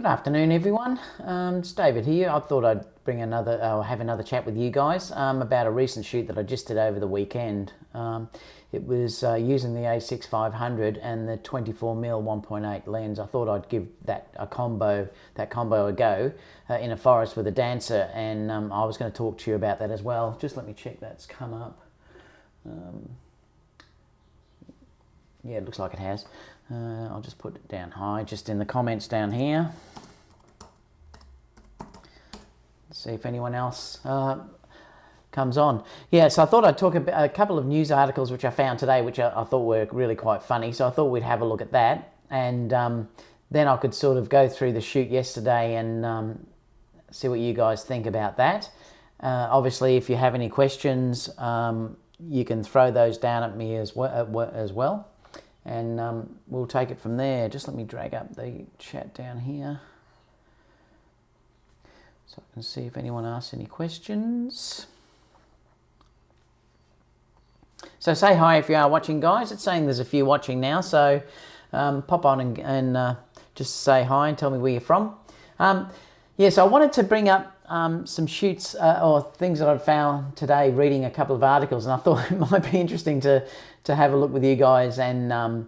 Good afternoon, everyone. It's David here. I thought I'd bring have another chat with you guys about a recent shoot that I just did over the weekend. It was using the a6500 and the 24mm 1.8 lens. I thought I'd give that combo a go in a forest with a dancer, and I was going to talk to you about that as well. Just let me check that's come up. Yeah, it looks like it has. I'll just put it down high, just in the comments down here. Let's see if anyone else comes on. Yeah, so I thought I'd talk about a couple of news articles which I found today, which I thought were really quite funny. So I thought we'd have a look at that, and then I could sort of go through the shoot yesterday and see what you guys think about that. Obviously, if you have any questions, you can throw those down at me as well. And we'll take it from there. Just let me drag up the chat down here so I can see if anyone asks any questions. So say hi if you are watching, guys. It's saying there's a few watching now, so pop on and just say hi and tell me where you're from. Yeah, so I wanted to bring up some shoots or things that I've found today reading a couple of articles, and I thought it might be interesting to have a look with you guys and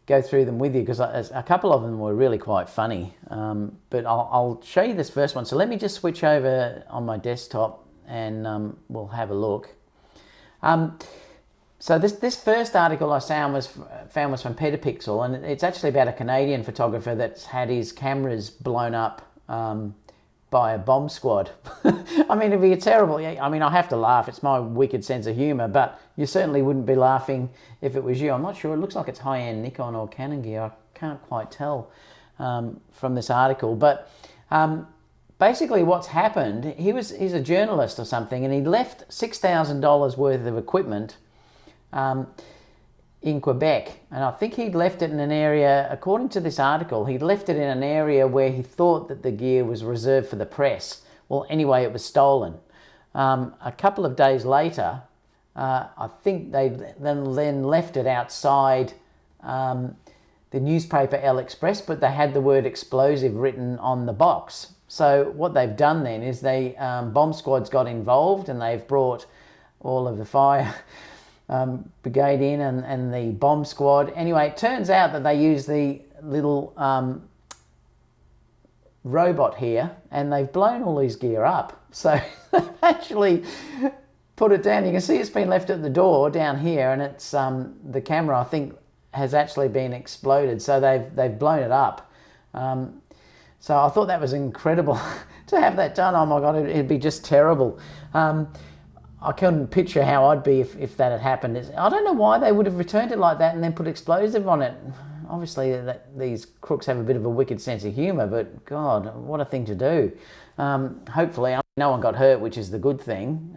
go through them with you, because a couple of them were really quite funny. But I'll show you this first one. So let me just switch over on my desktop and we'll have a look. So this first article I found was from Petapixel, and it's actually about a Canadian photographer that's had his cameras blown up by a bomb squad. I mean, it'd be a terrible... I mean, I have to laugh. It's my wicked sense of humour, but you certainly wouldn't be laughing if it was you. I'm not sure. It looks like it's high-end Nikon or Canon gear. I can't quite tell from this article. But basically what's happened, he's a journalist or something, and he left $6,000 worth of equipment in Quebec, and I think he'd left it in an area, according to this article, he'd left it in an area where he thought that the gear was reserved for the press. Well, anyway, it was stolen. A couple of days later, I think they then left it outside the newspaper El Express, but they had the word explosive written on the box. So what they've done then is bomb squads got involved, and they've brought all of the fire brigade in and the bomb squad. Anyway, it turns out that they use the little robot here, and they've blown all his gear up. So they've actually put it down. You can see it's been left at the door down here, and it's the camera, I think, has actually been exploded. So they've blown it up. So I thought that was incredible to have that done. Oh my God, it'd be just terrible. I couldn't picture how I'd be if that had happened. I don't know why they would have returned it like that and then put explosive on it. Obviously, these crooks have a bit of a wicked sense of humour, but God, what a thing to do. Hopefully, no one got hurt, which is the good thing.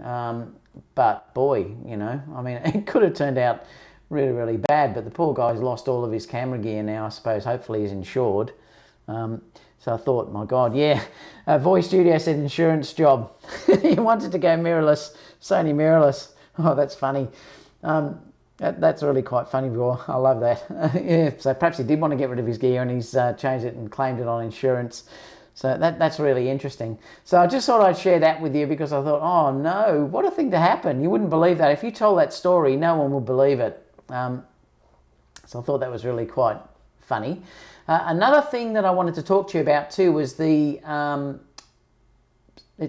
But boy, I mean, it could have turned out really, really bad. But the poor guy's lost all of his camera gear now, I suppose. Hopefully he's insured. So I thought, my God, yeah. Voice Studio said insurance job. He wanted to go mirrorless, Sony mirrorless. Oh, that's funny. That's really quite funny, bro. I love that. Yeah, so perhaps he did want to get rid of his gear, and he's changed it and claimed it on insurance. So that's really interesting. So I just thought I'd share that with you, because I thought, oh no, what a thing to happen. You wouldn't believe that. If you told that story, no one would believe it. So I thought that was really quite funny. Another thing that I wanted to talk to you about too was it's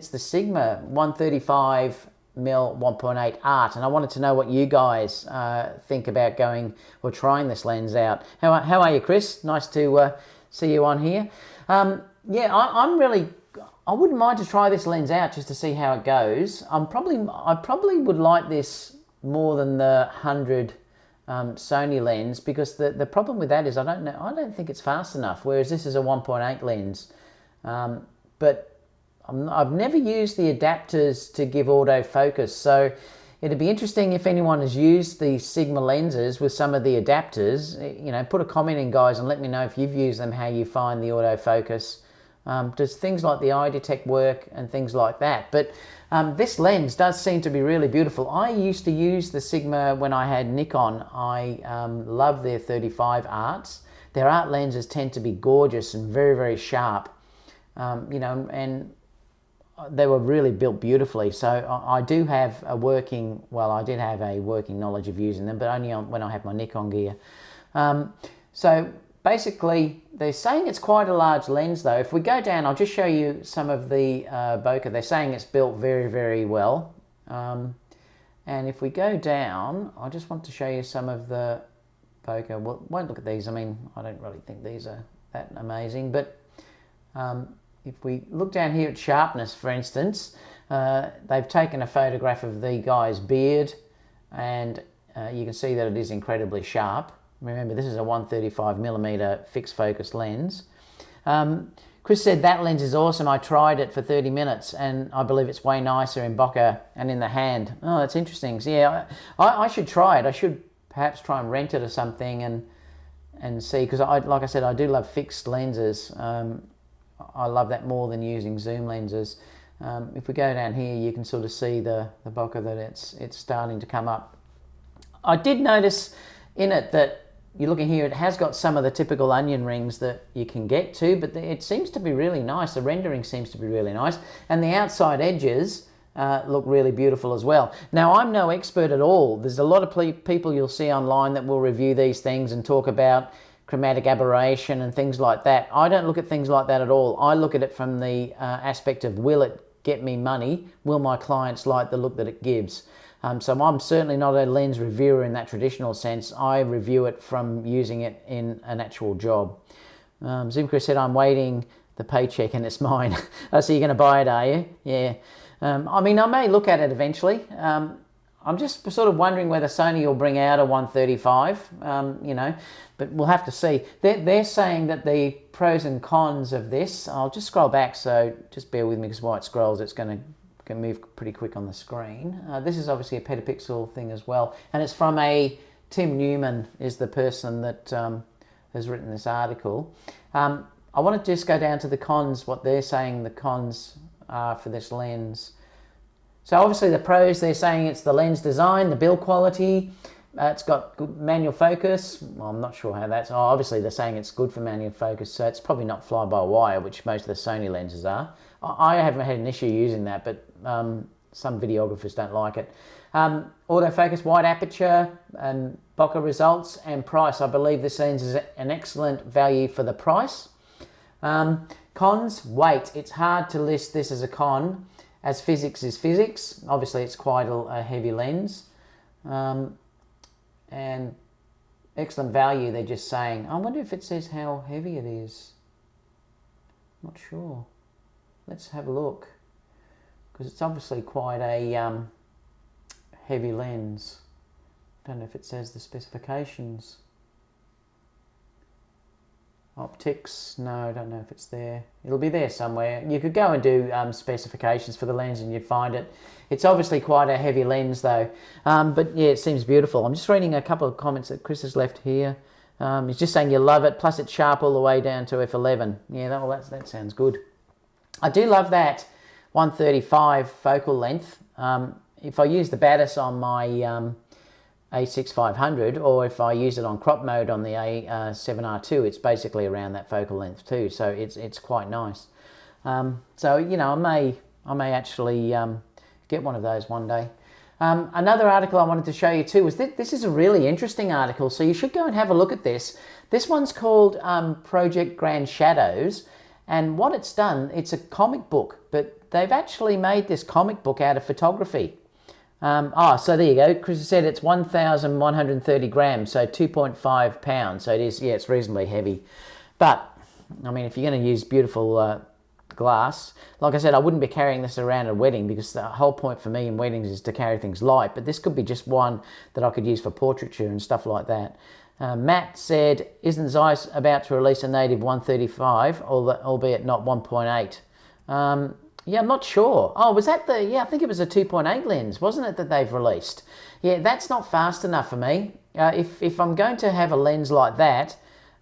the Sigma 135mm 1.8 art, and I wanted to know what you guys think about going or trying this lens out. How are you, Chris? Nice to see you on here. Yeah, I wouldn't mind to try this lens out just to see how it goes. I probably would like this more than the 100 Sony lens, because the problem with that is I don't think it's fast enough, whereas this is a 1.8 lens. But I've never used the adapters to give autofocus, so it'd be interesting if anyone has used the Sigma lenses with some of the adapters. Put a comment in, guys, and let me know if you've used them, how you find the autofocus. Does things like the eye detect work and things like that? But this lens does seem to be really beautiful. I used to use the Sigma when I had Nikon. I love their 35 arts. Their art lenses tend to be gorgeous and very, very sharp. you know, and they were really built beautifully. So I do have a working, well, I did have a working knowledge of using them, but only when I have my Nikon gear. So basically, they're saying it's quite a large lens though. If we go down, I'll just show you some of the bokeh. They're saying it's built very, very well. And if we go down, I just want to show you some of the bokeh. Well, won't look at these. I mean, I don't really think these are that amazing, but if we look down here at sharpness, for instance, they've taken a photograph of the guy's beard, and you can see that it is incredibly sharp. Remember, this is a 135mm fixed focus lens. Chris said that lens is awesome. I tried it for 30 minutes, and I believe it's way nicer in bokeh and in the hand. Oh, that's interesting. So yeah, I should try it. I should perhaps try and rent it or something and see, because like I said, I do love fixed lenses. I love that more than using zoom lenses. If we go down here, you can sort of see the bokeh that it's starting to come up. I did notice in it that you're looking here, it has got some of the typical onion rings that you can get to, but it seems to be really nice. The rendering seems to be really nice, and the outside edges look really beautiful as well. Now, I'm no expert at all. There's a lot of people you'll see online that will review these things and talk about chromatic aberration and things like that. I don't look at things like that at all. I look at it from the aspect of, will it get me money? Will my clients like the look that it gives? So I'm certainly not a lens reviewer in that traditional sense. I review it from using it in an actual job. Zimka said, I'm waiting the paycheck and it's mine. Oh, so you're going to buy it, are you? Yeah. I mean, I may look at it eventually. I'm just sort of wondering whether Sony will bring out a 135, you know, but we'll have to see. They're saying that the pros and cons of this, I'll just scroll back, so just bear with me, because while it scrolls, it's going to move pretty quick on the screen. This is obviously a petapixel thing as well, and it's from Tim Newman is the person that has written this article. I want to just go down to the cons, what they're saying the cons are for this lens. So obviously the pros, they're saying it's the lens design, the build quality, it's got good manual focus. Well, I'm not sure how that's, obviously they're saying it's good for manual focus, so it's probably not fly-by-wire, which most of the Sony lenses are. I haven't had an issue using that, but some videographers don't like it. Autofocus, wide aperture, and bokeh results, and price. I believe this lens is an excellent value for the price. Cons, weight. It's hard to list this as a con, as physics is physics. Obviously it's quite a heavy lens. And excellent value, they're just saying. I wonder if it says how heavy it is. Not sure. Let's have a look, because it's obviously quite a heavy lens. Don't know if it says the specifications. Optics, no, I don't know if it's there. It'll be there somewhere. You could go and do specifications for the lens and you'd find it. It's obviously quite a heavy lens though. But yeah, it seems beautiful. I'm just reading a couple of comments that Chris has left here. He's just saying you love it, plus it's sharp all the way down to f11. Yeah, that sounds good. I do love that 135 focal length. If I use the Batis on my a6500, or if I use it on crop mode on the A7R2, it's basically around that focal length too, so it's quite nice. So you know, I may actually get one of those one day. Another article I wanted to show you too was this is a really interesting article, so you should go and have a look at this. This one's called Project Grand Shadows, and what it's done, it's a comic book, but they've actually made this comic book out of photography. So there you go. Chris said it's 1,130 grams, so 2.5 pounds. So it is, yeah, it's reasonably heavy. But, I mean, if you're going to use beautiful glass, like I said, I wouldn't be carrying this around at a wedding, because the whole point for me in weddings is to carry things light. But this could be just one that I could use for portraiture and stuff like that. Matt said, isn't Zeiss about to release a native 135, albeit not 1.8? Yeah, I'm not sure. Oh, was that I think it was a 2.8 lens, wasn't it, that they've released? Yeah, that's not fast enough for me. If I'm going to have a lens like that,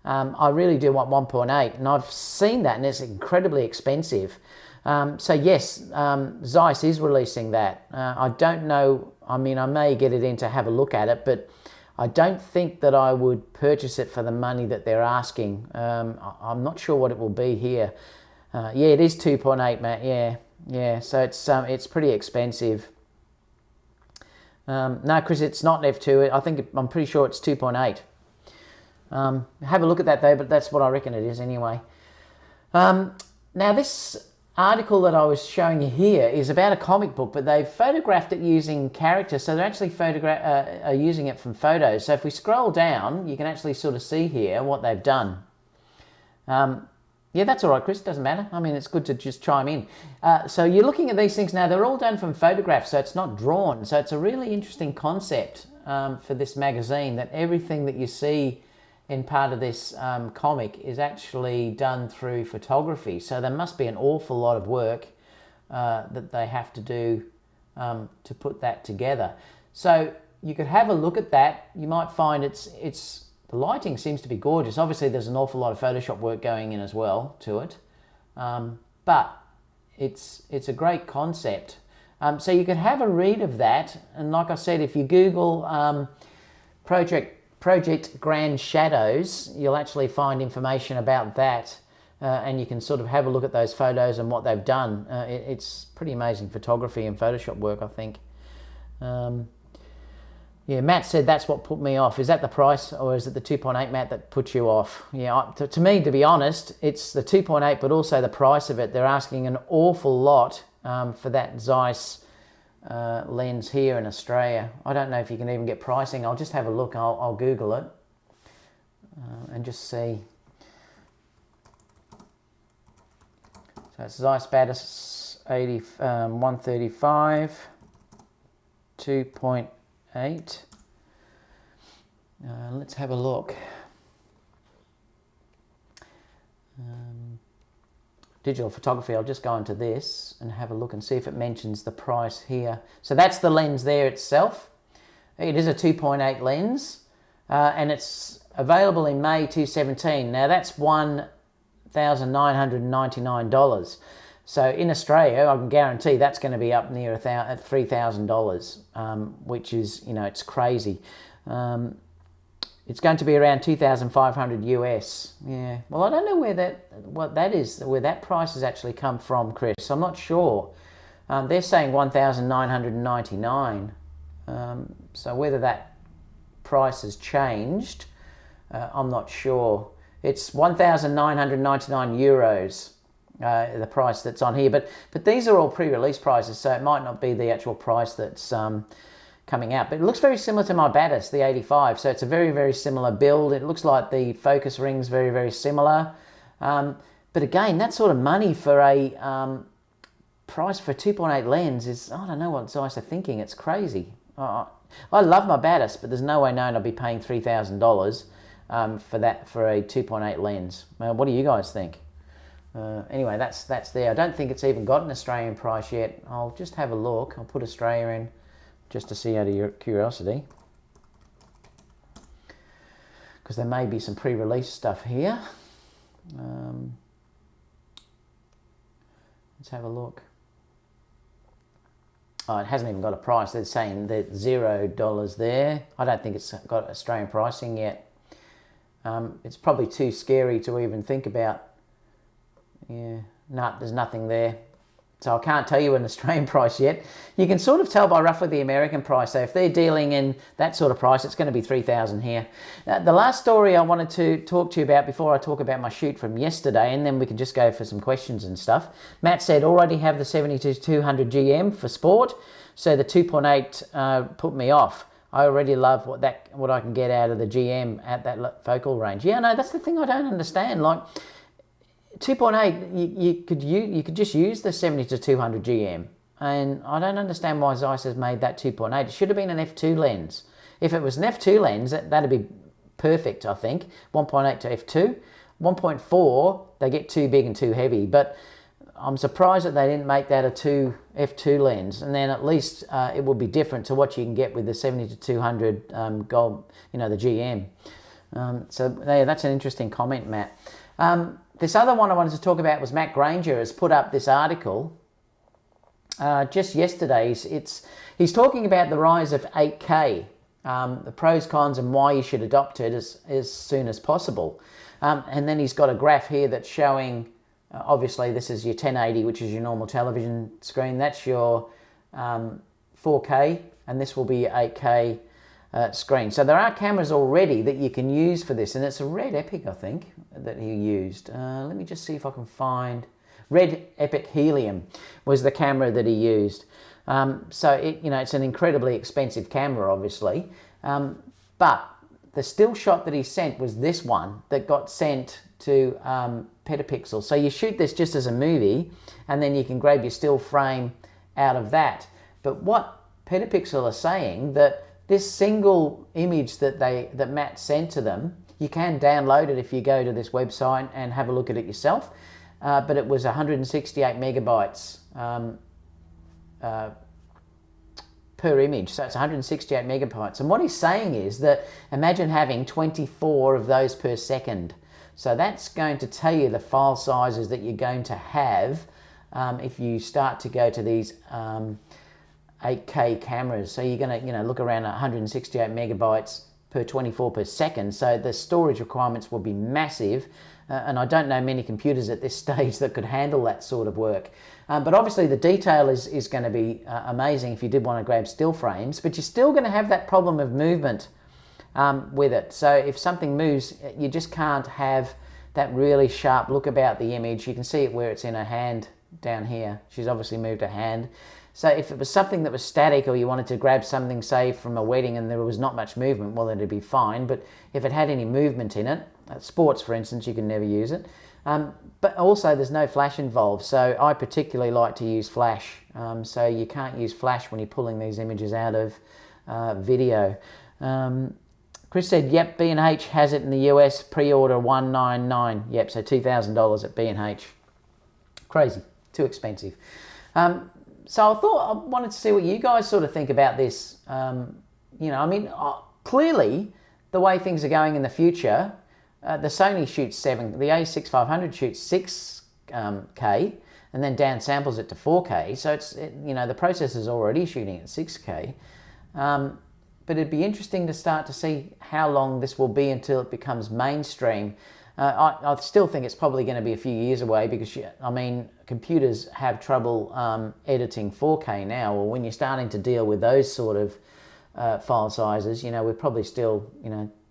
I really do want 1.8, and I've seen that, and it's incredibly expensive. So yes, Zeiss is releasing that. I don't know, I mean, I may get it in to have a look at it, but I don't think that I would purchase it for the money that they're asking. I'm not sure what it will be here. Yeah, it is 2.8, Matt. Yeah. So it's pretty expensive. No, Chris, it's not f2. I'm pretty sure it's 2.8. Have a look at that though, but that's what I reckon it is anyway. Now this article that I was showing you here is about a comic book, but they've photographed it using characters, so they're actually using it from photos. So if we scroll down, you can actually sort of see here what they've done. Yeah, that's all right, Chris, doesn't matter. I mean, it's good to just chime in. So you're looking at these things now, they're all done from photographs, so it's not drawn. So it's a really interesting concept for this magazine, that everything that you see in part of this comic is actually done through photography. So there must be an awful lot of work that they have to do to put that together. So you could have a look at that. You might find the lighting seems to be gorgeous. Obviously, there's an awful lot of Photoshop work going in as well to it, but it's a great concept. So you could have a read of that, and like I said, if you Google Project Grand Shadows, you'll actually find information about that, and you can sort of have a look at those photos and what they've done. It's pretty amazing photography and Photoshop work, I think. Yeah, Matt said that's what put me off. Is that the price, or is it the 2.8, Matt, that puts you off? Yeah, to me, to be honest, it's the 2.8, but also the price of it. They're asking an awful lot for that Zeiss lens here in Australia. I don't know if you can even get pricing. I'll just have a look. I'll Google it and just see. So it's Zeiss Batis 135, 2.8. Let's have a look. Digital photography, I'll just go into this and have a look and see if it mentions the price here. So that's the lens there itself. It is a 2.8 lens, and it's available in May 2017. Now that's $1,999. So in Australia, I can guarantee that's going to be up near $3,000, which is, it's crazy. It's going to be around 2,500 US. Yeah. Well, I don't know where that price has actually come from, Chris. I'm not sure. They're saying 1,999. So whether that price has changed, I'm not sure. It's 1,999 euros. The price that's on here, but these are all pre-release prices, so it might not be the actual price that's coming out. But it looks very similar to my Batis, the 85, so it's a very, very similar build. It looks like the focus ring's very, very similar. But again, that sort of money for a price for a 2.8 lens is, I don't know what Zeiss are thinking. It's crazy. I love my Batis, but there's no way known I'll be paying $3,000 for a 2.8 lens. What do you guys think? Anyway, that's there. I don't think it's even got an Australian price yet. I'll just have a look. I'll put Australia in just to see, out of your curiosity, because there may be some pre-release stuff here. Let's have a look. Oh, it hasn't even got a price. They're saying that $0 there. I don't think it's got Australian pricing yet. It's probably too scary to even think about. Yeah, no, there's nothing there. So I can't tell you an Australian price yet. You can sort of tell by roughly the American price. So if they're dealing in that sort of price, it's going to be $3,000 here. The last story I wanted to talk to you about before I talk about my shoot from yesterday, and then we can just go for some questions and stuff. Matt said, already have the 70-200 GM for sport, so the 2.8 put me off. I already love what I can get out of the GM at that focal range. Yeah, no, that's the thing I don't understand. Like, 2.8, you could just use the 70-200 GM, and I don't understand why Zeiss has made that 2.8. It should have been an f2 lens. If it was an f2 lens, that'd be perfect, I think. 1.8 to f2. 1.4, they get too big and too heavy, but I'm surprised that they didn't make that a f2 lens, and then at least it would be different to what you can get with the 70-200 gold, the GM. So yeah, that's an interesting comment, Matt. This other one I wanted to talk about was Matt Granger has put up this article just yesterday. He's talking about the rise of 8K, the pros, cons, and why you should adopt it as soon as possible. And then he's got a graph here that's showing obviously this is your 1080, which is your normal television screen. That's your 4K, and this will be your 8K screen. So there are cameras already that you can use for this, and it's a Red Epic, I think, that he used. Let me just see if I can find... Red Epic Helium was the camera that he used. So it's an incredibly expensive camera, obviously, but the still shot that he sent was this one that got sent to Petapixel. So you shoot this just as a movie, and then you can grab your still frame out of that. But what Petapixel are saying, that this single image that Matt sent to them, you can download it if you go to this website and have a look at it yourself. But it was 168 megabytes per image, so it's 168 megabytes. And what he's saying is that imagine having 24 of those per second. So that's going to tell you the file sizes that you're going to have if you start to go to these 8K cameras. So you're going to look around 168 megabytes per 24 per second. So the storage requirements will be massive. And I don't know many computers at this stage that could handle that sort of work. But obviously the detail is going to be amazing if you did want to grab still frames, but you're still going to have that problem of movement with it. So if something moves, you just can't have that really sharp look about the image. You can see it where it's in her hand down here. She's obviously moved her hand. So if it was something that was static, or you wanted to grab something, say, from a wedding and there was not much movement, well, it'd be fine. But if it had any movement in it, sports, for instance, you can never use it. But also there's no flash involved. So I particularly like to use flash. So you can't use flash when you're pulling these images out of video. Chris said, yep, B&H has it in the US, pre-order $199. Yep, so $2,000 at B&H. Crazy, too expensive. So I thought I wanted to see what you guys sort of think about this. Clearly, the way things are going in the future, the Sony shoots the a6500 shoots 6K and then downsamples it to 4K. So the processor's already shooting at 6K. But it'd be interesting to start to see how long this will be until it becomes mainstream. I still think it's probably going to be a few years away because, computers have trouble editing 4K now. Or when you're starting to deal with those sort of file sizes, we're probably still,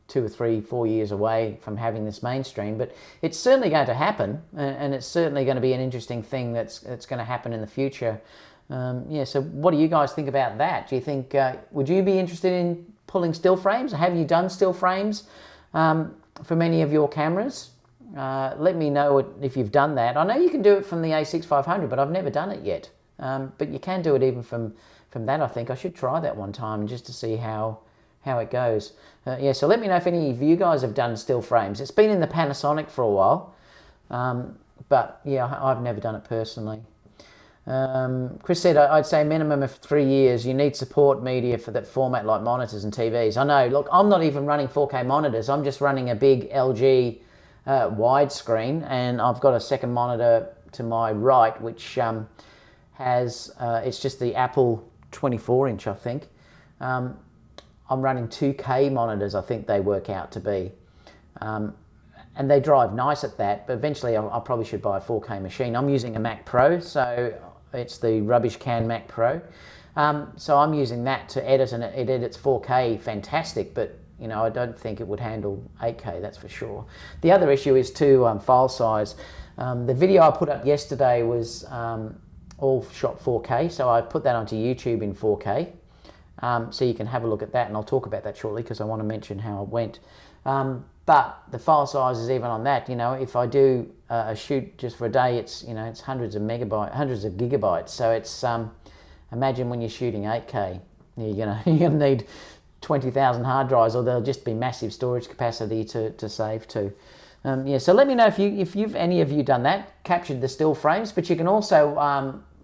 2 or 3, 4 years away from having this mainstream. But it's certainly going to happen, and it's certainly going to be an interesting thing that's going to happen in the future. So what do you guys think about that? Do you think, would you be interested in pulling still frames? Have you done still frames for many of your cameras? Let me know if you've done that. I know you can do it from the a6500, but I've never done it yet. But you can do it even from that, I think. I should try that one time just to see how it goes. So let me know if any of you guys have done still frames. It's been in the Panasonic for a while, but yeah, I've never done it personally. Chris said, I'd say a minimum of 3 years. You need support media for that format like monitors and TVs. I know, look, I'm not even running 4K monitors. I'm just running a big LG widescreen, and I've got a second monitor to my right, which has, it's just the Apple 24-inch, I think. I'm running 2K monitors, I think they work out to be. And they drive nice at that, but eventually I probably should buy a 4K machine. I'm using a Mac Pro, so it's the rubbish can Mac Pro. So I'm using that to edit, and it edits 4K fantastic, but I don't think it would handle 8K, that's for sure. The other issue is too file size. The video I put up yesterday was all shot 4K, so I put that onto YouTube in 4K. So you can have a look at that, and I'll talk about that shortly because I want to mention how it went. But the file size is even on that. If I do a shoot just for a day, it's it's hundreds of gigabytes. So it's imagine when you're shooting 8K, you're gonna need 20,000 hard drives, or there'll just be massive storage capacity to save to. So let me know if any of you done that, captured the still frames. But you can also,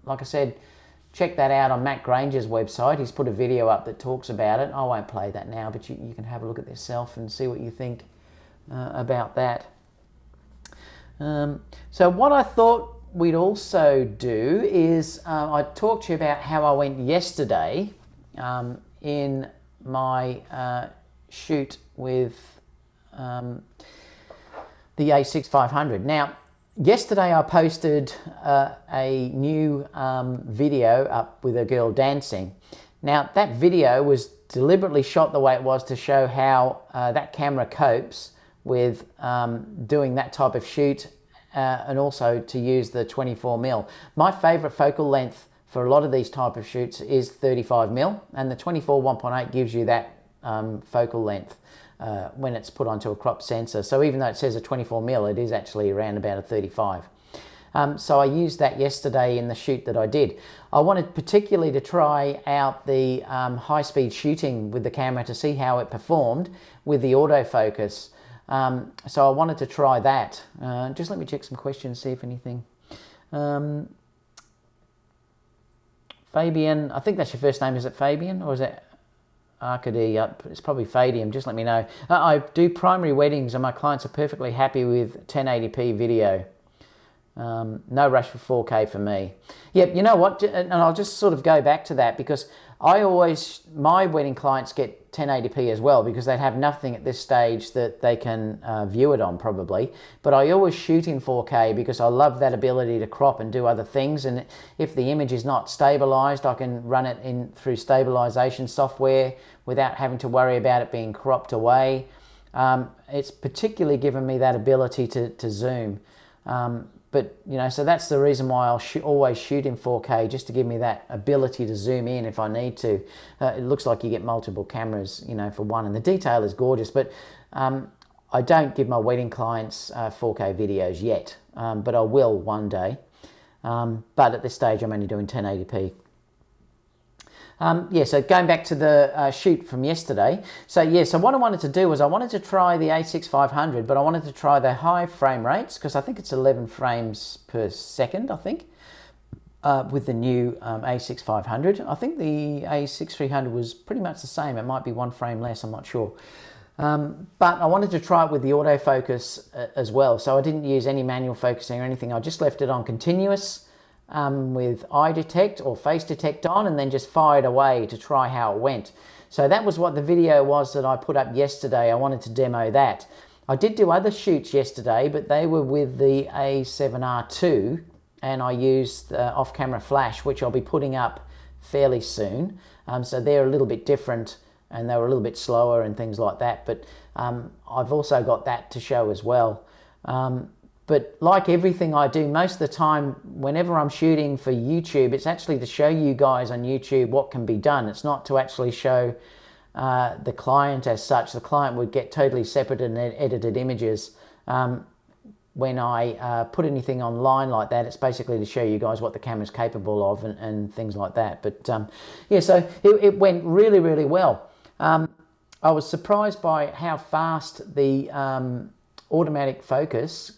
like I said, check that out on Matt Granger's website. He's put a video up that talks about it. I won't play that now, but you can have a look at this yourself and see what you think about that. So what I thought we'd also do is I talked to you about how I went yesterday in my shoot with the a6500. Now, Yesterday I posted a new video up with a girl dancing. Now that video was deliberately shot the way it was to show how that camera copes with doing that type of shoot and also to use the 24mm. My favourite focal length for a lot of these type of shoots is 35mm, and the 24 1.8 gives you that focal length when it's put onto a crop sensor. So even though it says a 24mm, it is actually around about a 35. So I used that yesterday in the shoot that I did. I wanted particularly to try out the high-speed shooting with the camera to see how it performed with the autofocus. So I wanted to try that. Just let me check some questions, see if anything. Fabian, I think that's your first name. Is it Fabian or is it Arcady? It's probably Fadium. Just let me know. I do primary weddings and my clients are perfectly happy with 1080p video. No rush for 4K for me. Yep, you know what? And I'll just sort of go back to that because my wedding clients get 1080p as well because they have nothing at this stage that they can view it on probably. But I always shoot in 4K because I love that ability to crop and do other things. And if the image is not stabilized, I can run it in through stabilization software without having to worry about it being cropped away. It's particularly given me that ability to zoom. But, you know, so that's the reason why I'll always shoot in 4K, just to give me that ability to zoom in if I need to. It looks like you get multiple cameras, you know, for one, and the detail is gorgeous. But I don't give my wedding clients 4K videos yet, but I will one day. But at this stage, I'm only doing 1080p. Yeah, so going back to the shoot from yesterday. So what I wanted to do was I wanted to try the a6500, but I wanted to try the high frame rates because I think it's 11 frames per second, I think, with the new a6500. I think the a6300 was pretty much the same. It might be 1 frame less, I'm not sure. But I wanted to try it with the autofocus as well. So I didn't use any manual focusing or anything. I just left it on continuous. With eye detect or face detect on, and then just fired away to try how it went. So that was what the video was that I put up yesterday. I wanted to demo that. I did do other shoots yesterday, but they were with the A7R2, and I used off-camera flash, which I'll be putting up fairly soon. So they're a little bit different, and they were a little bit slower and things like that, but I've also got that to show as well. But like everything I do, most of the time, whenever I'm shooting for YouTube, it's actually to show you guys on YouTube what can be done. It's not to actually show the client as such. The client would get totally separate and edited images. When I put anything online like that, it's basically to show you guys what the camera's capable of and things like that. But yeah, so it went really, really well. I was surprised by how fast the automatic focus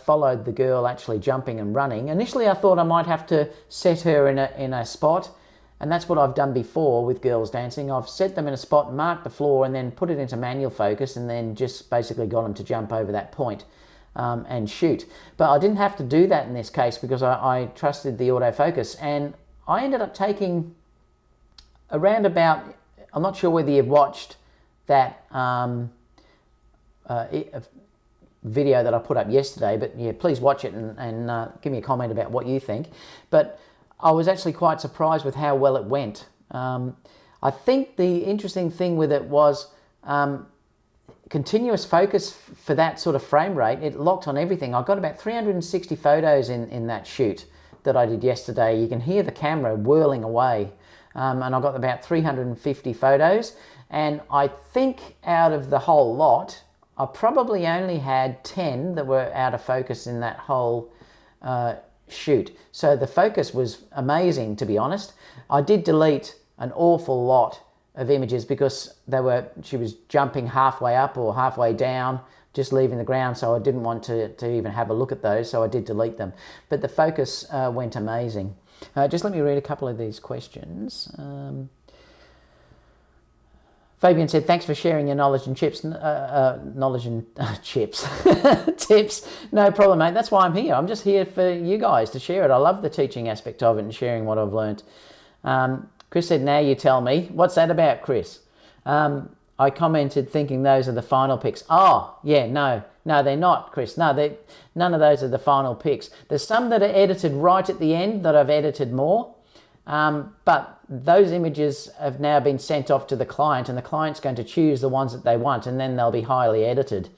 followed the girl actually jumping and running. Initially I thought I might have to set her in a spot, and that's what I've done before with girls dancing. I've set them in a spot, marked the floor, and then put it into manual focus, and then just basically got them to jump over that point and shoot. But I didn't have to do that in this case because I trusted the autofocus, and I ended up taking around about, I'm not sure whether you've watched that video that I put up yesterday, but yeah, please watch it and give me a comment about what you think. But I was actually quite surprised with how well it went. I think the interesting thing with it was continuous focus for that sort of frame rate. It locked on everything. I got about 360 photos in that shoot that I did yesterday. You can hear the camera whirling away, and I got about 350 photos, and I think out of the whole lot, I probably only had 10 that were out of focus in that whole shoot. So the focus was amazing, to be honest. I did delete an awful lot of images because she was jumping halfway up or halfway down, just leaving the ground, so I didn't want to even have a look at those, so I did delete them. But the focus went amazing. Just let me read a couple of these questions. Fabian said, thanks for sharing your knowledge and tips. Tips. No problem, mate. That's why I'm here. I'm just here for you guys to share it. I love the teaching aspect of it and sharing what I've learned. Chris said, now you tell me. What's that about, Chris? I commented thinking those are the final picks. Oh, yeah, no, they're not, Chris. No, none of those are the final picks. There's some that are edited right at the end that I've edited more, but those images have now been sent off to the client, and the client's going to choose the ones that they want, and then they'll be highly edited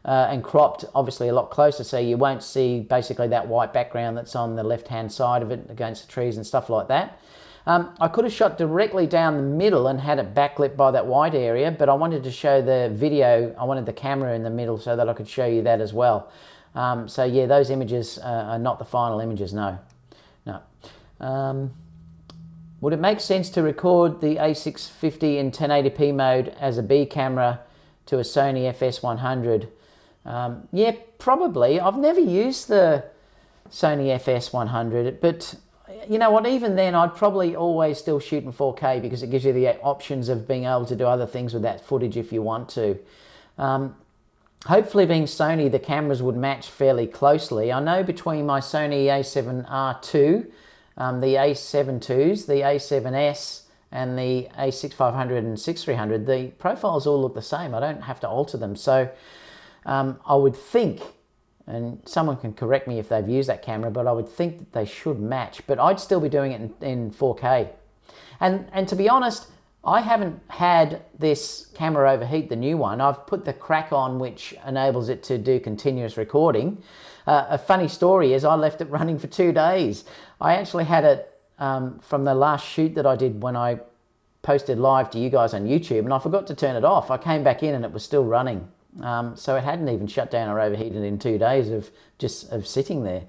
and cropped, obviously a lot closer, so you won't see basically that white background that's on the left-hand side of it against the trees and stuff like that. I could have shot directly down the middle and had it backlit by that white area, but I wanted to show the video. I wanted the camera in the middle so that I could show you that as well. So yeah, those images are not the final images, no. Would it make sense to record the a6500 in 1080p mode as a B camera to a Sony FS100? Yeah, probably. I've never used the Sony FS100, but you know what, even then I'd probably always still shoot in 4K because it gives you the options of being able to do other things with that footage if you want to. Hopefully, being Sony, the cameras would match fairly closely. I know between my Sony a7R2, the a7 IIs, the a7S and the a6500 and 6300, the profiles all look the same. I don't have to alter them. So I would think, and someone can correct me if they've used that camera, but I would think that they should match. But I'd still be doing it in 4K. And to be honest, I haven't had this camera overheat, the new one. I've put the crack on, which enables it to do continuous recording. A funny story is I left it running for 2 days. I actually had it from the last shoot that I did when I posted live to you guys on YouTube, and I forgot to turn it off. I came back in and it was still running. So it hadn't even shut down or overheated in 2 days of sitting there.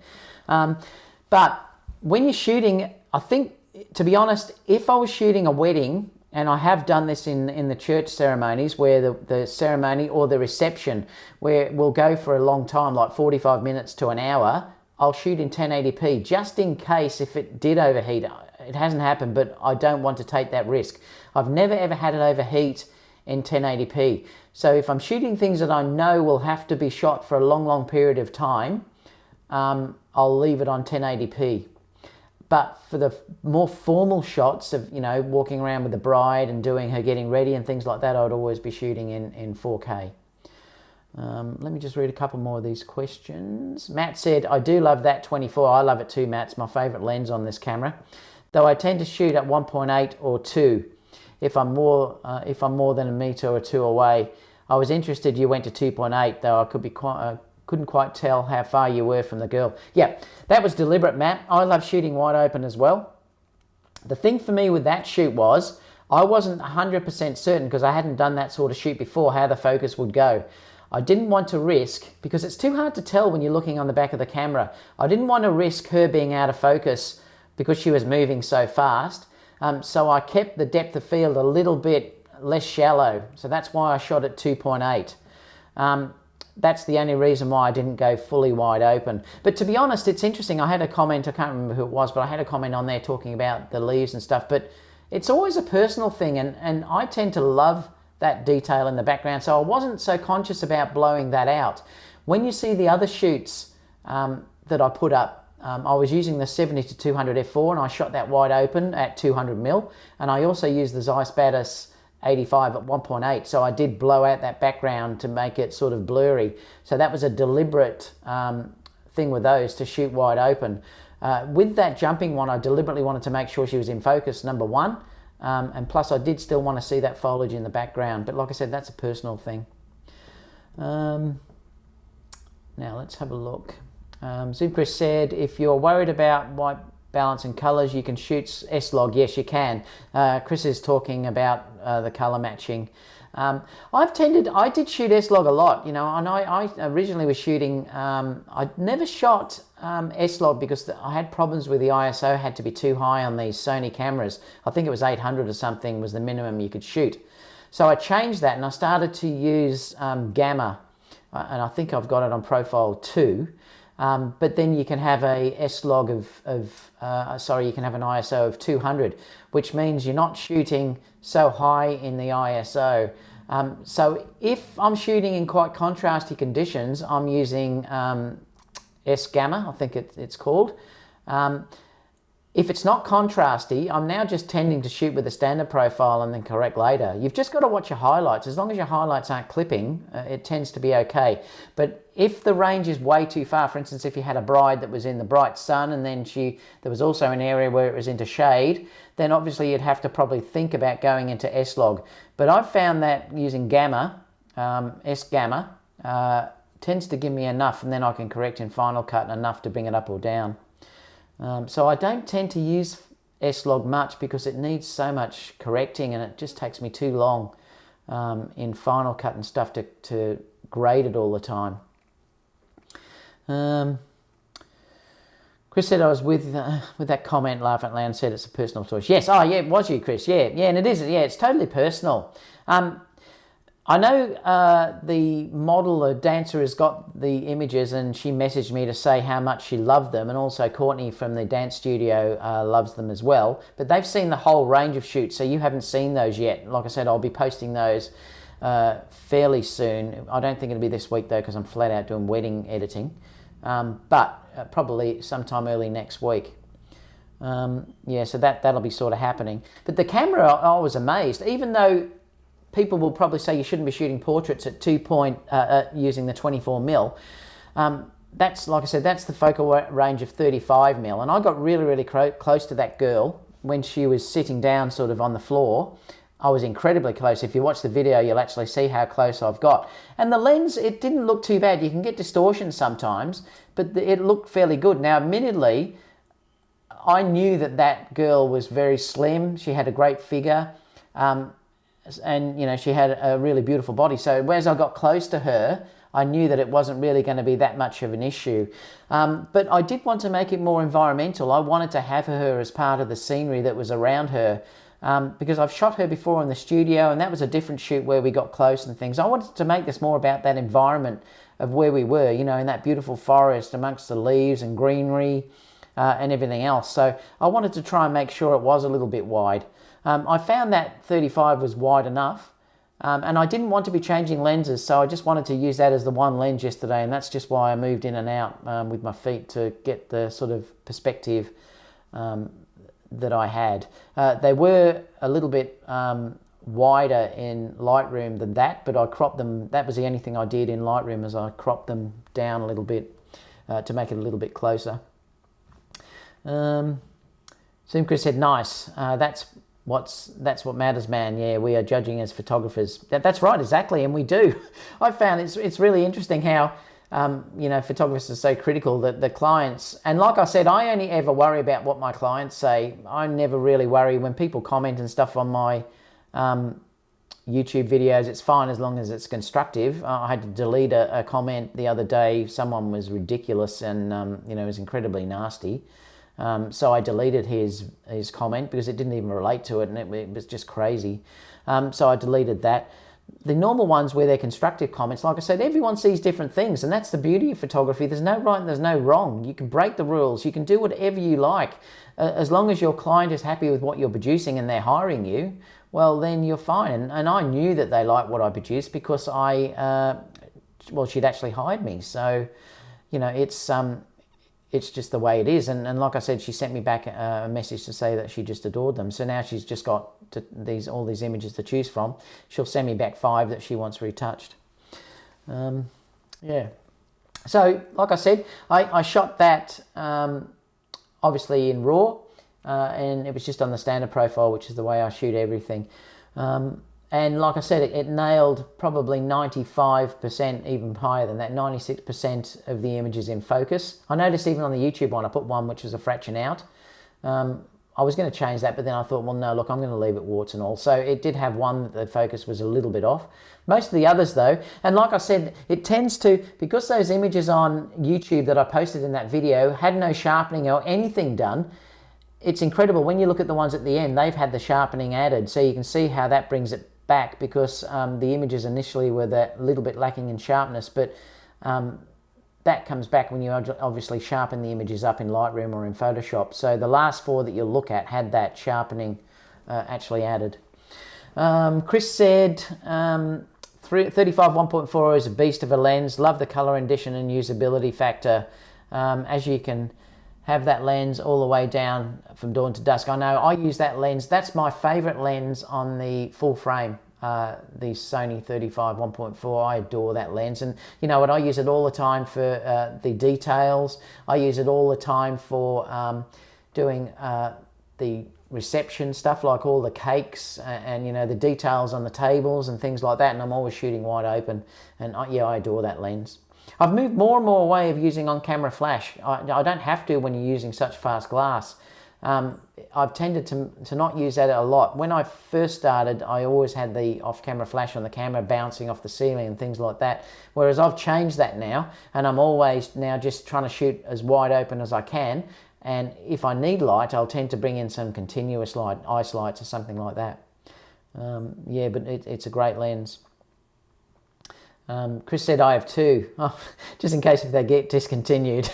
But when you're shooting, I think, to be honest, if I was shooting a wedding, and I have done this in the church ceremonies where the ceremony or the reception where we'll go for a long time, like 45 minutes to an hour, I'll shoot in 1080p just in case if it did overheat. It hasn't happened, but I don't want to take that risk. I've never ever had it overheat in 1080p. So if I'm shooting things that I know will have to be shot for a long period of time, I'll leave it on 1080p. But for the more formal shots of, you know, walking around with the bride and doing her getting ready and things like that, I would always be shooting in 4K. Let me just read a couple more of these questions. Matt said, I do love that 24. I love it too, Matt. It's my favorite lens on this camera. Though I tend to shoot at 1.8 or 2 if I'm more than a meter or two away. I was interested you went to 2.8, though I couldn't quite tell how far you were from the girl. Yeah, that was deliberate, Matt. I love shooting wide open as well. The thing for me with that shoot was I wasn't 100% certain, because I hadn't done that sort of shoot before, how the focus would go. I didn't want to risk, because it's too hard to tell when you're looking on the back of the camera. I didn't want to risk her being out of focus because she was moving so fast. So I kept the depth of field a little bit less shallow. So that's why I shot at 2.8. That's the only reason why I didn't go fully wide open. But to be honest, it's interesting. I had a comment, I can't remember who it was, but I had a comment on there talking about the leaves and stuff. But it's always a personal thing, and I tend to love that detail in the background. So I wasn't so conscious about blowing that out. When you see the other shoots that I put up, I was using the 70-200 f4, and I shot that wide open at 200mm. And I also used the Zeiss Batis 85 at 1.8, so I did blow out that background to make it sort of blurry. So that was a deliberate thing with those, to shoot wide open. With that jumping one, I deliberately wanted to make sure she was in focus, number one, and plus I did still want to see that foliage in the background. But like I said, that's a personal thing. Now let's have a look. Zimchris said, if you're worried about white balance and colors, you can shoot S-Log. Yes, you can. Chris is talking about the color matching. I did shoot S-Log a lot, you know, and I originally was shooting, I never shot S-Log because I had problems with the ISO, had to be too high on these Sony cameras. I think it was 800 or something was the minimum you could shoot. So I changed that and I started to use gamma, and I think I've got it on profile 2. But then you can have a S-Log you can have an ISO of 200, which means you're not shooting so high in the ISO. So if I'm shooting in quite contrasty conditions, I'm using S-Gamma, I think it's called. If it's not contrasty, I'm now just tending to shoot with a standard profile and then correct later. You've just got to watch your highlights. As long as your highlights aren't clipping, it tends to be okay. But if the range is way too far, for instance, if you had a bride that was in the bright sun and then there was also an area where it was into shade, then obviously you'd have to probably think about going into S-Log. But I've found that using gamma, S-gamma, tends to give me enough, and then I can correct in Final Cut enough to bring it up or down. So I don't tend to use S-Log much because it needs so much correcting and it just takes me too long in Final Cut and stuff to grade it all the time. Chris said I was with that comment, laugh out loud, and said it's a personal choice. Yes, oh yeah, it was you, Chris. Yeah, and it is. Yeah, it's totally personal. I know the model, the dancer, has got the images, and she messaged me to say how much she loved them, and also Courtney from the dance studio loves them as well. But they've seen the whole range of shoots, so you haven't seen those yet. Like I said, I'll be posting those fairly soon. I don't think it'll be this week though, because I'm flat out doing wedding editing, but probably sometime early next week. Yeah, so that'll be sort of happening. But the camera, I was amazed, even though people will probably say you shouldn't be shooting portraits at using the 24mm. That's, like I said, that's the focal range of 35mm, and I got really, really close to that girl when she was sitting down sort of on the floor. I was incredibly close. If you watch the video, you'll actually see how close I've got. And the lens, it didn't look too bad. You can get distortion sometimes, but it looked fairly good. Now, admittedly, I knew that girl was very slim. She had a great figure. And, you know, she had a really beautiful body. So as I got close to her, I knew that it wasn't really going to be that much of an issue. But I did want to make it more environmental. I wanted to have her as part of the scenery that was around her, because I've shot her before in the studio, and that was a different shoot where we got close and things. I wanted to make this more about that environment of where we were, you know, in that beautiful forest amongst the leaves and greenery and everything else. So I wanted to try and make sure it was a little bit wide. I found that 35 was wide enough, and I didn't want to be changing lenses, so I just wanted to use that as the one lens yesterday, and that's just why I moved in and out with my feet to get the sort of perspective that I had. They were a little bit wider in Lightroom than that, but I cropped them. That was the only thing I did in Lightroom, is I cropped them down a little bit to make it a little bit closer. Zoom Chris said, nice. That's what matters, man. Yeah, we are judging as photographers. That's right, exactly, and we do. I found it's really interesting how you know, photographers are so critical that the clients, and like I said, I only ever worry about what my clients say. I never really worry when people comment and stuff on my YouTube videos. It's fine as long as it's constructive. I had to delete a comment the other day. Someone was ridiculous and you know, was incredibly nasty. So I deleted his comment because it didn't even relate to it, and it was just crazy. So I deleted that. The normal ones where they're constructive comments, like I said, everyone sees different things, and that's the beauty of photography. There's no right and there's no wrong. You can break the rules. You can do whatever you like. As long as your client is happy with what you're producing and they're hiring you, well, then you're fine. And I knew that they liked what I produced because she'd actually hired me. So, you know, it's just the way it is. And like I said, she sent me back a message to say that she just adored them. So now she's just got all these images to choose from. She'll send me back 5 that she wants retouched. Yeah. So like I said, I shot that obviously in RAW, and it was just on the standard profile, which is the way I shoot everything. And like I said, it nailed probably 95%, even higher than that, 96% of the images in focus. I noticed even on the YouTube one, I put one which was a fraction out. I was going to change that, but then I thought, well, no, look, I'm going to leave it warts and all. So it did have one that the focus was a little bit off. Most of the others though, and like I said, it tends to, because those images on YouTube that I posted in that video had no sharpening or anything done, it's incredible. When you look at the ones at the end, they've had the sharpening added. So you can see how that brings it back, because the images initially were that little bit lacking in sharpness, but that comes back when you obviously sharpen the images up in Lightroom or in Photoshop. So the last 4 that you'll look at had that sharpening actually added. Chris said 35 1.4 is a beast of a lens. Love the color rendition and usability factor. As you can have that lens all the way down from dawn to dusk. I know I use that lens. That's my favorite lens on the full frame, the Sony 35 1.4. I adore that lens, and you know what, I use it all the time for the details. I use it all the time for doing the reception stuff, like all the cakes and you know, the details on the tables and things like that, and I'm always shooting wide open, and yeah, I adore that lens. I've moved more and more away of using on-camera flash. I don't have to when you're using such fast glass. I've tended to not use that a lot. When I first started, I always had the off-camera flash on the camera bouncing off the ceiling and things like that, whereas I've changed that now, and I'm always now just trying to shoot as wide open as I can, and if I need light, I'll tend to bring in some continuous light, ice lights or something like that. Yeah, but it's a great lens. Chris said I have two, just in case if they get discontinued.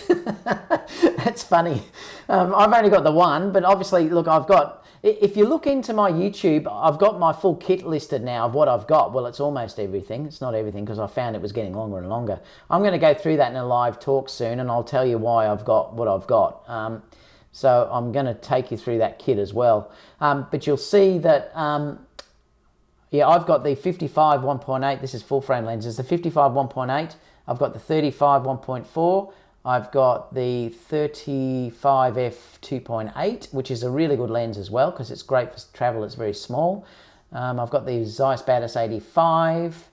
That's funny. I've only got the one, but obviously, look, I've got, if you look into my YouTube, I've got my full kit listed now of what I've got. Well, it's almost everything. It's not everything because I found it was getting longer and longer. I'm going to go through that in a live talk soon, and I'll tell you why I've got what I've got. So I'm going to take you through that kit as well. But you'll see that yeah, I've got the 55 1.8. This is full frame lenses. The 55 1.8. I've got the 35 1.4. I've got the 35 f 2.8, which is a really good lens as well because it's great for travel. It's very small. I've got the Zeiss Batis 85,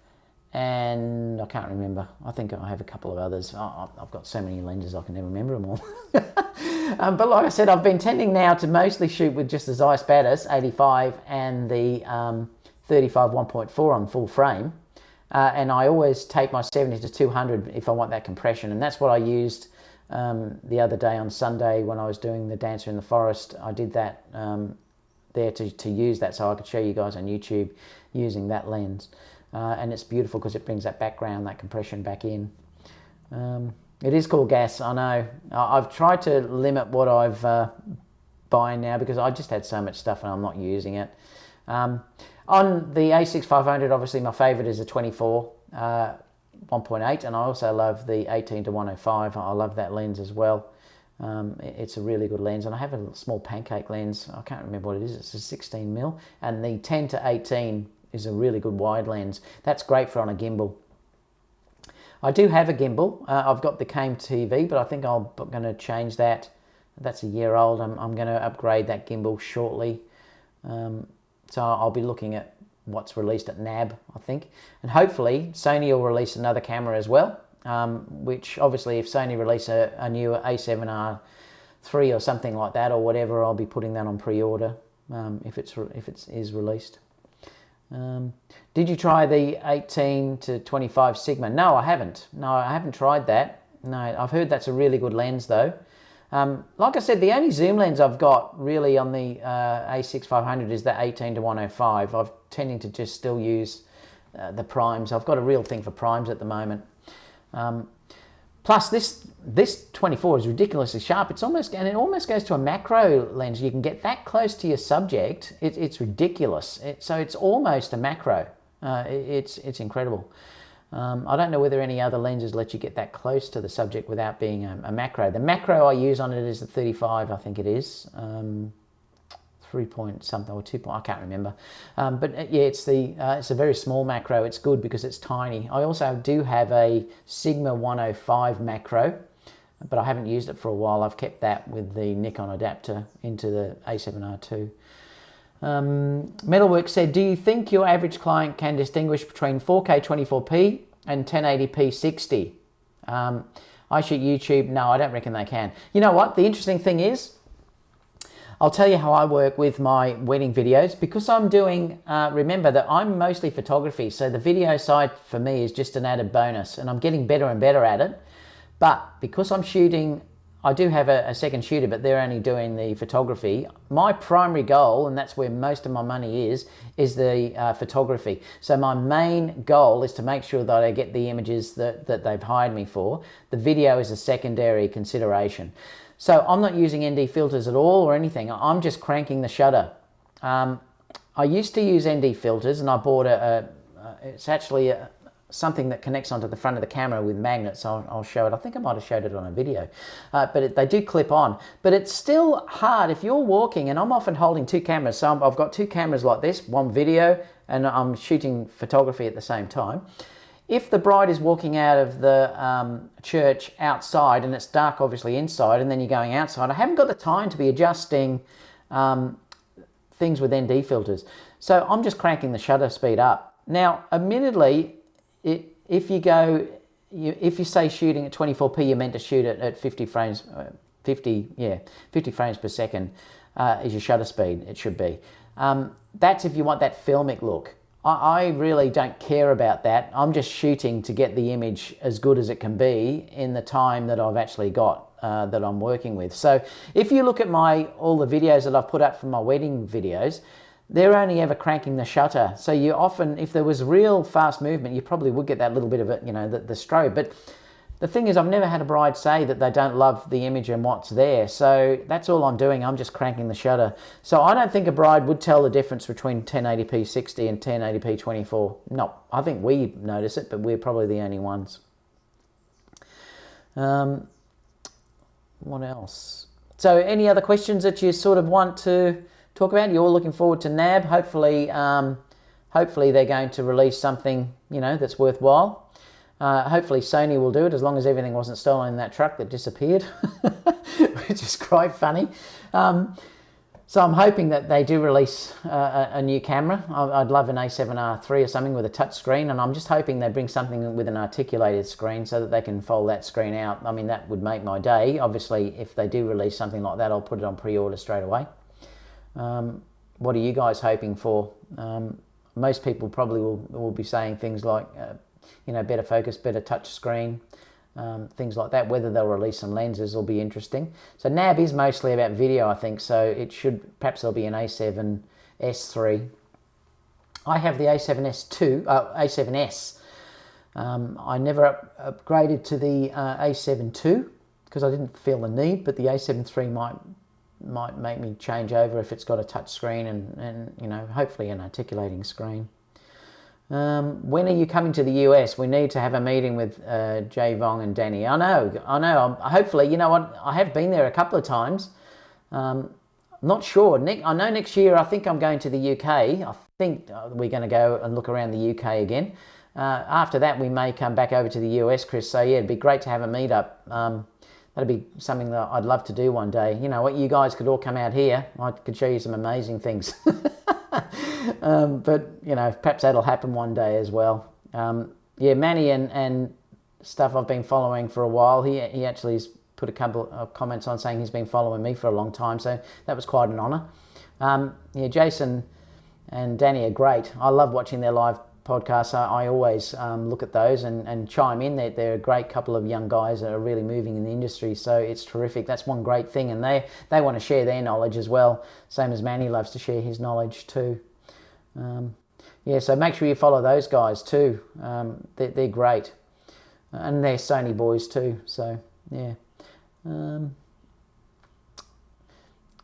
and I can't remember. I think I have a couple of others. I've got so many lenses I can never remember them all. But like I said, I've been tending now to mostly shoot with just the Zeiss Batis 85 and the 35 1.4 on full frame, and I always take my 70 to 200 if I want that compression, and that's what I used the other day on Sunday when I was doing the Dancer in the Forest. I did that there to use that so I could show you guys on YouTube using that lens, and it's beautiful because it brings that background, that compression back in. It is called gas, I know. I've tried to limit what I've buying now because I just had so much stuff and I'm not using it. On the a6500, obviously my favourite is the 24 1.8, and I also love the 18 to 105. I love that lens as well. It's a really good lens, and I have a small pancake lens. I can't remember what it is. It's a 16mm, and the 10 to 18 is a really good wide lens. That's great for on a gimbal. I do have a gimbal. I've got the Came TV, but I think I'm going to change that. That's a year old. I'm going to upgrade that gimbal shortly. So I'll be looking at what's released at NAB, I think. And hopefully Sony will release another camera as well, which obviously if Sony release a new A7R III or something like that or whatever, I'll be putting that on pre-order if it is released. Did you try the 18 to 25 Sigma? No, I haven't. No, I haven't tried that. No, I've heard that's a really good lens though. Like I said, the only zoom lens I've got really on the a6500 is the 18 to 105. I'm tending to just still use the primes. I've got a real thing for primes at the moment. Plus, this 24 is ridiculously sharp. It almost goes to a macro lens. You can get that close to your subject. It's ridiculous. So it's almost a macro. It's incredible. I don't know whether any other lenses let you get that close to the subject without being a macro. The macro I use on it is the 35, I think it is. 3 point something or 2 point, I can't remember. But yeah, it's a very small macro. It's good because it's tiny. I also do have a Sigma 105 macro, but I haven't used it for a while. I've kept that with the Nikon adapter into the A7R II. Metalwork said, do you think your average client can distinguish between 4K 24p and 1080p 60? I shoot YouTube. No, I don't reckon they can. You know what? The interesting thing is, I'll tell you how I work with my wedding videos. Because I'm doing, remember that I'm mostly photography, so the video side for me is just an added bonus, and I'm getting better and better at it. But because I'm shooting, I do have a second shooter, but they're only doing the photography. My primary goal, and that's where most of my money is the photography. So my main goal is to make sure that I get the images that they've hired me for. The video is a secondary consideration. So I'm not using ND filters at all or anything. I'm just cranking the shutter. I used to use ND filters, and I bought it's actually something that connects onto the front of the camera with magnets. I'll show it. I think I might have showed it on a video, but they do clip on. But it's still hard if you're walking, and I'm often holding two cameras. So I've got two cameras like this, one video, and I'm shooting photography at the same time. If the bride is walking out of the church outside, and it's dark obviously inside, and then you're going outside, I haven't got the time to be adjusting things with ND filters. So I'm just cranking the shutter speed up. Now, admittedly, if you say shooting at 24p, you're meant to shoot it at 50 frames, 50 frames per second is your shutter speed. It should be. That's if you want that filmic look. I really don't care about that. I'm just shooting to get the image as good as it can be in the time that I've actually got that I'm working with. So if you look at all the videos that I've put up from my wedding videos, they're only ever cranking the shutter. So you often, if there was real fast movement, you probably would get that little bit of it, the strobe. But the thing is, I've never had a bride say that they don't love the image and what's there. So that's all I'm doing. I'm just cranking the shutter. So I don't think a bride would tell the difference between 1080p 60 and 1080p 24. No, I think we notice it, but we're probably the only ones. What else? So any other questions that you sort of want to talk about? You're all looking forward to NAB. Hopefully they're going to release something, that's worthwhile. Hopefully Sony will do it, as long as everything wasn't stolen in that truck that disappeared, which is quite funny. So I'm hoping that they do release a new camera. I'd love an A7R3 or something with a touch screen, and I'm just hoping they bring something with an articulated screen so that they can fold that screen out. I mean, that would make my day. Obviously, if they do release something like that, I'll put it on pre-order straight away. What are you guys hoping for? Most people probably will be saying things like, better focus, better touch screen, things like that. Whether they'll release some lenses will be interesting. So NAB is mostly about video, I think, so perhaps there'll be an A7S3. I have the A7S. I never upgraded to the A7 II because I didn't feel the need, but the A7 III might make me change over if it's got a touch screen and hopefully an articulating screen. When are you coming to the US? We need to have a meeting with Jay Vong and Danny. I know. Hopefully, you know what? I have been there a couple of times. Not sure. I know next year I think I'm going to the UK. I think we're going to go and look around the UK again. After that, we may come back over to the US, Chris. So yeah, it'd be great to have a meetup. That'd be something that I'd love to do one day. You know what? You guys could all come out here. I could show you some amazing things. But perhaps that'll happen one day as well. Manny and stuff I've been following for a while. He actually has put a couple of comments on saying he's been following me for a long time, so that was quite an honour. Jason and Danny are great. I love watching their live podcasts. I always look at those and chime in. They're a great couple of young guys that are really moving in the industry, so it's terrific. That's one great thing, and they want to share their knowledge as well, same as Manny loves to share his knowledge too. So make sure you follow those guys too. They're great, and they're Sony boys too, so yeah.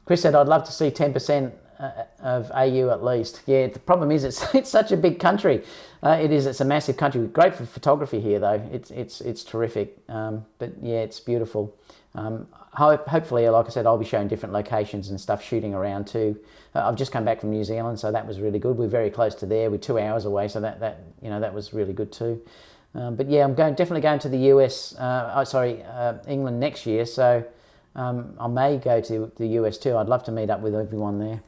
Chris said, I'd love to see 10% of AU at least. Yeah, the problem is it's such a big country. It's a massive country. Great for photography here though. It's terrific. But yeah, it's beautiful. Hopefully, like I said, I'll be showing different locations and stuff, shooting around too. I've just come back from New Zealand, so that was really good. We're very close to there. We're 2 hours away, so that was really good too. But yeah, I'm definitely going to the US. England next year. So I may go to the US too. I'd love to meet up with everyone there.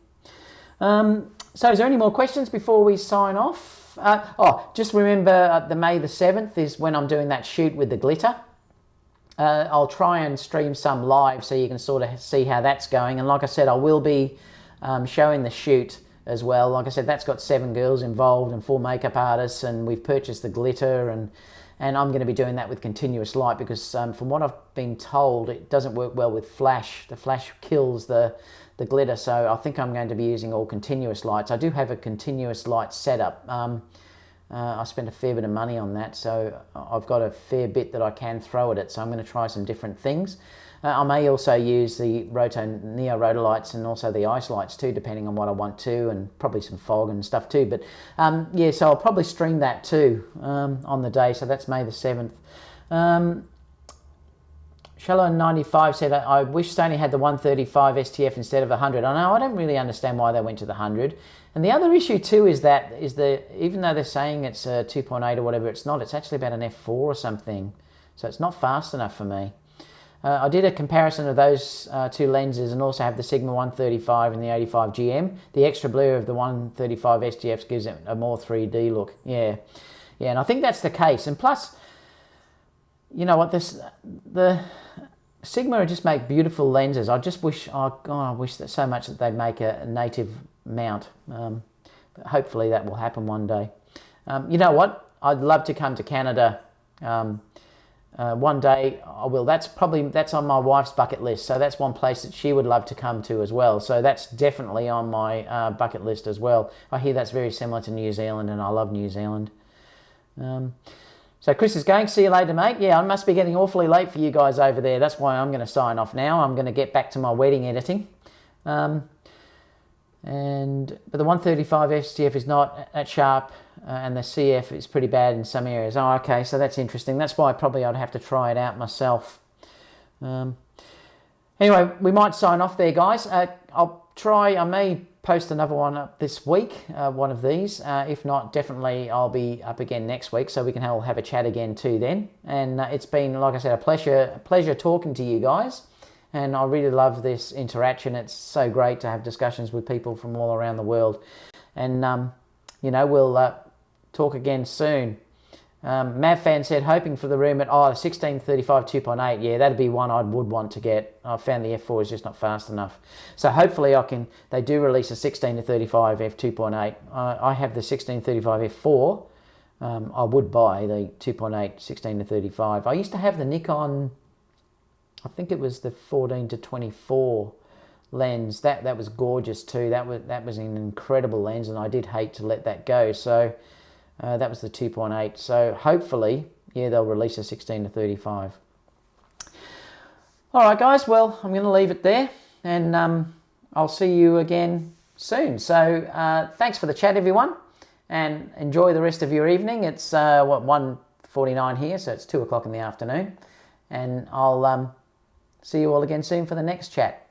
So is there any more questions before we sign off? Just remember the May the 7th is when I'm doing that shoot with the glitter. I'll try and stream some live so you can sort of see how that's going. And like I said, I will be showing the shoot as well. Like I said, that's got 7 girls involved and 4 makeup artists, and we've purchased the glitter, and I'm going to be doing that with continuous light because from what I've been told, it doesn't work well with flash. The flash kills the glitter, so I think I'm going to be using all continuous lights. I do have a continuous light setup. I spent a fair bit of money on that, so I've got a fair bit that I can throw at it. So I'm going to try some different things. I may also use the Neo rotor lights and also the ice lights too, depending on what I want to, and probably some fog and stuff too. But yeah, so I'll probably stream that too on the day. So that's May the 7th. Shallow95 said, I wish Sony had the 135 STF instead of 100. I know, I don't really understand why they went to the 100. And the other issue too is even though they're saying it's a 2.8 or whatever, it's not. It's actually about an f4 or something. So it's not fast enough for me. I did a comparison of those two lenses and also have the Sigma 135 and the 85 GM. The extra blur of the 135 STFs gives it a more 3D look. Yeah, and I think that's the case. And plus, you know what, the Sigma just make beautiful lenses. I just wish, I wish that so much that they'd make a native mount. But hopefully that will happen one day. You know what, I'd love to come to Canada. One day I will. That's on my wife's bucket list. So that's one place that she would love to come to as well. So that's definitely on my bucket list as well. I hear that's very similar to New Zealand, and I love New Zealand. So Chris is going. See you later, mate. Yeah, I must be getting awfully late for you guys over there. That's why I'm going to sign off now. I'm going to get back to my wedding editing. But the 135 STF is not at sharp, and the CF is pretty bad in some areas. Oh, okay, so that's interesting. That's why probably I'd have to try it out myself. Anyway, we might sign off there, guys. I may post another one up this week, one of these. If not, definitely I'll be up again next week, so we can have a chat again too then. And it's been, like I said, a pleasure talking to you guys. And I really love this interaction. It's so great to have discussions with people from all around the world. And, we'll talk again soon. Mavfan said, hoping for the room at 1635 2.8. Yeah, that'd be one I would want to get. I found the F4 is just not fast enough. So hopefully they do release a 16 to 35 f 2.8. I have the 1635 f4. I would buy the 2.8 16 to 35. I used to have the Nikon, I think it was the 14 to 24 lens. That was gorgeous too. That was an incredible lens, and I did hate to let that go. So that was the 2.8. So hopefully, yeah, they'll release a 16 to 35. All right, guys. Well, I'm going to leave it there, and I'll see you again soon. So thanks for the chat, everyone, and enjoy the rest of your evening. It's 1:49 here, so it's 2 o'clock in the afternoon, and I'll see you all again soon for the next chat.